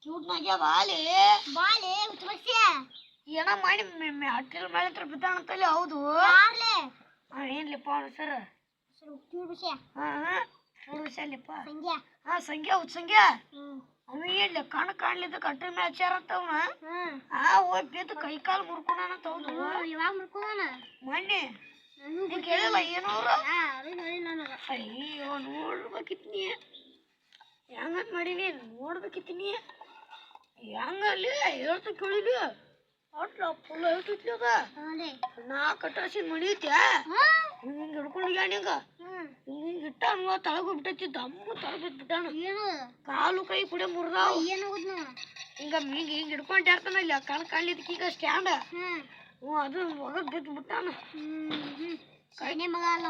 ಸೂಟ್ನಾಗ್ಯ ಬಾಲಿ ಬಾಲೆ ಉತ್ಮಸ್ಯ ಏನ ಮಾಡಿ ಹಟ್ಟಿಲ್ ಮೇಲೆ ಹತ್ರ ಬಿದ್ದಾನಂತಲ್ಲಿ ಹೌದು ಯಾರ್ಲೆ ಏನ್ಲಿಪ್ಪ ಅವನು ಸರ್ ವಿಷಯ ನೋಡು ವಿಷಯಲ್ಲಿಪ್ಪ ಸಂಗ್ಯಾ ಸಂಖ್ಯಾ ಸಂಖ್ಯಾ ಅವ ಏನ್ಲಿ ಕಾಣ್ಲಿದ್ದ ಕಟ್ಟಿನ ಮೇಲೆ ಹಚ್ಚಾರ ಅಂತ ಅವನ ಹೋಗ್ಬಿದ್ದು ಕೈ ಕಾಲು ಮುರ್ಕೊಂಡಾನಂತ ಹೌದು ಇವಾಗ ಮುರ್ಕೊಂಡಾನ ಮೊನ್ನೆ ನೀ ಕೇಳಿಲ್ಲ ಏನು ಅಯ್ಯೋ ನೋಡ್ಬೇಕಿತ್ತು ನೀ ಹೆಂಗಂತ ಮಾಡೀನಿ ನೋಡ್ಬೇಕಿತ್ತು ನೀ ಹೆಂಗಲ್ಲಿ ಹೇಳ್ತ ಕೇಳಿಲಿ ಅಟ್ಲ ಫುಲ್ ಹೇಳ್ತೈತಿ ಅದ ನಾ ಕಟ್ಟಾಸಿನ ಮಣಿ ಐತಿ ಹಿಂಗೆ ಹಿಡ್ಕೊಂಡಿಗ್ಯಾ ನಿಂಗ ಹಿಂಗೆ ಇಟ್ಟಾನ ತಳಗು ಬಿಟ್ಟೈತಿ ದಮ್ಮು ತಳಗ ಬಿಟ್ಟಾನ ಕಾಲು ಕೈ ಕುಡೆ ಮುರಿದಾವ ಹಿಂಗ ಹಿಂಗೆ ಹಿಂಗೆ ಹಿಡ್ಕೊಂಡಿರ್ತಾನ ಇಲ್ಲ ಕಾಣ್ಲಿದ್ದಕ್ಕೆ ಈಗ ಸ್ಟ್ಯಾಂಡ್ ಅದು ಒಗದ್ ಬಿದ್ದು ಬಿಟ್ಟಾನ ಕೈನೇ ಮಗ ಅಲ್ಲ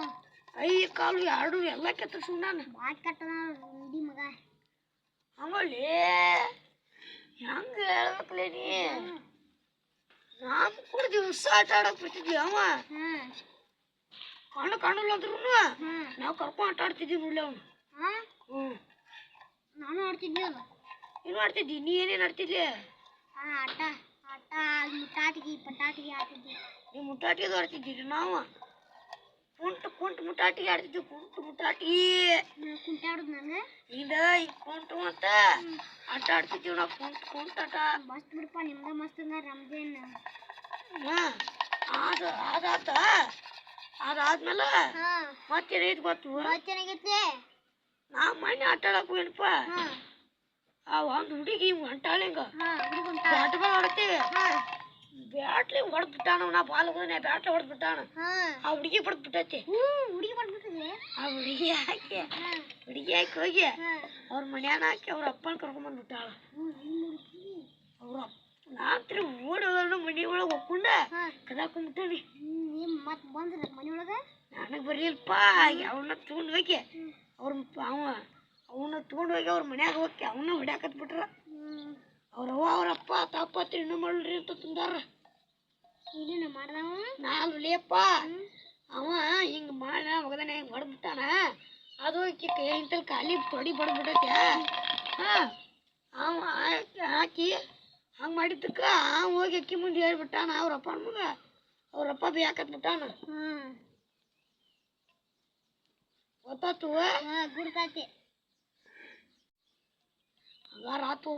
ಕೈ ಕಾಲು ಎರಡು ಎಲ್ಲ ಕೆತ್ತರ್ಸ್ಕೊಂಡಾನ ಮಗ ಹಂಗಲ್ಲಿ ಹೆಂಗ ಹೇಳ್ಬೇಕಲೇ ನೀ ನಾವು ಕೂಡ ದಿವಸ ಆಟ ಆಡಕ್ ಬಿಟ್ಟಿದ್ವಿ ಅವ ಕಾಣಲ್ಲ ಅಂದ್ರೂ ನಾವು ಕರ್ಕೊಂಡು ಆಟ ಆಡ್ತಿದ್ವಿ ನೋಡ್ಲಿ ಅವನು ನಾನು ಆಡ್ತಿದ್ವಿ ಏನು ಆಡ್ತಿದ್ದಿ ನೀ ಏನೇನು ಆಡ್ತಿದ್ಲಿ ಆಟ ಆಟ ಮುಟ್ಟಾಟಿಗೆ ಪಟಾಟಿಗೆ ಆಡ್ತಿದ್ವಿ ನೀವು ಮುಟ್ಟಾಟಿಗೆ ಆಡ್ತಿದ್ದೀರಿ ನಾವು ಕುಂಟು ಮುಟ್ಟಾಟಿಗೆ ಆಡ್ತಿದ್ವಿ ಕುಂಟು ಮುಟ್ಟಾಟಿ ಕುಂಟಾಡುದು ನಂಗೆ ಈಗ ಕುಂಟು ಅಂತ ಆಟ ಆಡ್ತಿದ್ದೀವಿ ನಾವು ಕುಂಟು ಆಟ ಮಸ್ತ್ ಬಿಡಪ್ಪ ನಿಮ್ದ ಮಸ್ತ್ ರಮ್ಜಾನ್ ಅದಾದ್ಮೇಲೆ ಮತ್ತೇನೈತಿ ಗೊತ್ತು ಚೆನ್ನಾಗೈತೆ ನಾ ಮೊನ್ನೆ ಆಟ ಆಡಕ್ ಹೋಗ್ಯನಪ್ಪ ಒಂದು ಹುಡುಗಿ ಹೊಂಟಾಳ ಹಿಂಗ ಬ್ಯಾಟ್ ಬಾಲ್ ಆಡ್ತೀವಿ ಬ್ಯಾಟ್ಲಿ ಹೊಡೆದ್ ಬಿಟ್ಟಾನ ನಾ ಬಾಲ್ ಹೋದ ಬ್ಯಾಟ್ಲಿ ಹೊಡೆದ್ ಬಿಟ್ಟಾನ ಆ ಹುಡುಗಿ ಬಡ್ದ್ ಬಿಟ್ಟೈತಿ ಹುಡುಗಿ ಬಡ್ಬಿಟ್ಟಿದೆ ಆ ಹುಡುಗಿ ಹಾಕಿ ಹೋಗಿ ಅವ್ರ ಮನ್ಯಾನ ಹಾಕಿ ಅವ್ರ ಅಪ್ಪನ ಕರ್ಕೊಂಡ್ಬಂದ್ಬಿಟ್ಟಾಳ ಅವ್ರ ರಾತ್ರಿ ಓಡಿ ಮನಿ ಒಳಗೆ ಹೋಗ್ಕೊಂಡ ಕದಾಕೊಂಡ್ಬಿಟ್ಟಾನಿ ಮತ್ ಬಂದ್ರ ಮನಿ ಒಳಗ ನನಗೆ ಬರೀಲ್ಪ ಅವನ್ನ ತಗೊಂಡು ಹೋಗಿ ಅವನ್ನ ತಗೊಂಡು ಹೋಗಿ ಅವ್ರ ಮನ್ಯಾಗ ಹೋಗಿ ಅವನ್ನ ಹೊಡ್ಯಾಕತ್ ಬಿಟ್ರ ಅವ್ರವ್ವ ಅವ್ರಪ್ಪ ತಾಪತ್ರಿ ಇನ್ನೂ ಮಾಡ್ರಿ ಅಂತ ತಂದಾರ ಇದೇನ ಮಾಡ್ದವ ನಾನು ಲೇಪ್ಪ ಅವ ಹಿಂಗೆ ಮಾಡ ಮಗದನೆ ಹಿಂಗೆ ಹೊಡೆದ್ಬಿಟ್ಟಾನ ಅದು ಇಂತಲ್ಲಿ ಖಾಲಿ ತೊಡಿ ಬಡ್ಬಿಟ್ಟೈತೆ ಅವ ಹಾಕಿ ಹಂಗೆ ಮಾಡಿದ್ದಕ್ಕ ಹೋಗಿ ಅಕ್ಕಿ ಮುಂದೆ ಹೇಳ್ಬಿಟ್ಟಾನ ಅವ್ರಪ್ಪ ಮಗ ಅವ್ರಪ್ಪ ಬೇಕತ್ ಬಿಟ್ಟಾನ ಗೊತ್ತಾತು ಗುಡ್ತಾತಿ ಹಂಗಾರ ಆತು